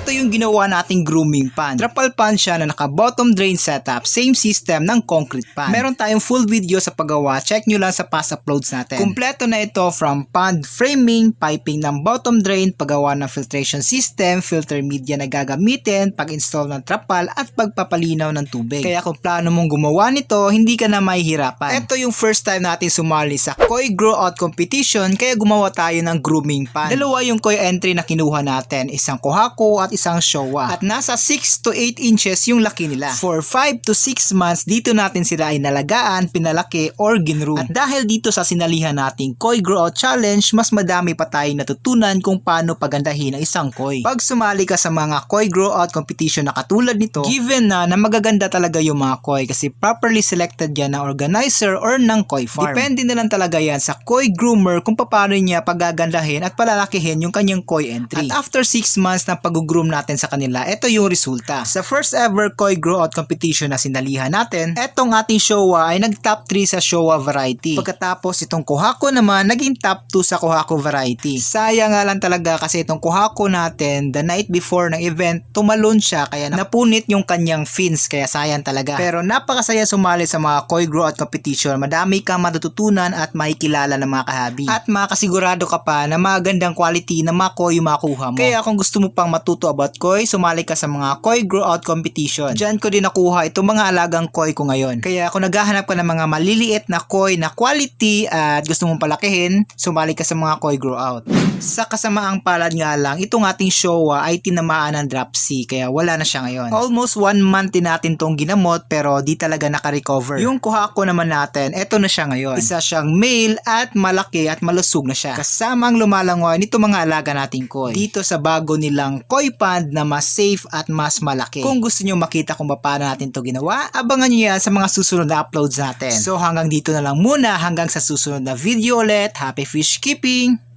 Ito yung ginawa nating grooming pan. Trapal pan siya na naka bottom drain setup, same system ng concrete pan. Meron tayong full video sa paggawa, check nyo lang sa past uploads natin. Kumpleto na ito from pond framing, piping ng bottom drain, paggawa ng filtration system, filter media na gagamitin, pag-install ng trapal at pagpapalinaw ng tubig. Kaya kung plano mong gumawa nito, hindi ka na mahihirapan. Ito yung first time natin sumali sa koi grow out competition, kaya gumawa tayo ng grooming pan. Dalawa yung koi entry na kinuha natin, isang Kohako at isang Showa. At nasa 6 to 8 inches yung laki nila. For 5 to 6 months, dito natin sila ay nalagaan, pinalaki, or ginroom. At dahil dito sa sinalihan nating Koi Grow Out Challenge, mas madami pa tayong natutunan kung paano pagandahin ang isang koi. Pag sumali ka sa mga Koi Grow Out competition na katulad nito, given na magaganda talaga yung mga koi kasi properly selected yan ng organizer or ng koi farm. Depende na lang talaga yan sa koi groomer kung paano niya pagagandahin at palalakihin yung kanyang koi entry. At after 6 months ng pag-groom natin sa kanila, ito yung resulta. Sa first ever Koi Grow Out competition na sinalihan natin, etong ating Showa ay nag-top 3 sa Showa variety. Pagkatapos itong Kohako naman, naging top 2 sa Kohako variety. Sayang nga lang talaga kasi itong Kohako natin, the night before ng event, tumalon siya kaya napunit yung kanyang fins, kaya sayang talaga. Pero napakasaya sumali sa mga Koi Grow Out competition. Madami kang matututunan at makikilala ng mga kahabi. At makasigurado ka pa na magandang quality na mga koi yung makuha mo. Kaya kung gusto mo pang matuto about koi, sumali ka sa mga Koi Grow Out competition. Diyan ko din nakuha itong mga alagang koi ko ngayon. Kaya kung naghahanap ka ng mga maliliit na koi na quality at gusto mong palakihin, sumali ka sa mga Koi Grow Out. Sa kasamaang palad nga lang, itong ating Showa ay tinamaan ng dropsy kaya wala na siya ngayon. Almost 1 month din natin tong ginamot pero di talaga naka-recover. Yung Kohako naman natin, eto na siya ngayon. Isa siyang male at malaki at malusog na siya. Kasamang lumalangoy nito mga alaga nating koi. Dito sa bago nilang koi pond na mas safe at mas malaki. Kung gusto nyo makita kung paano natin to ginawa, abangan nyo yan sa mga susunod na uploads natin. So hanggang dito na lang muna, hanggang sa susunod na video ulit. Happy fish keeping!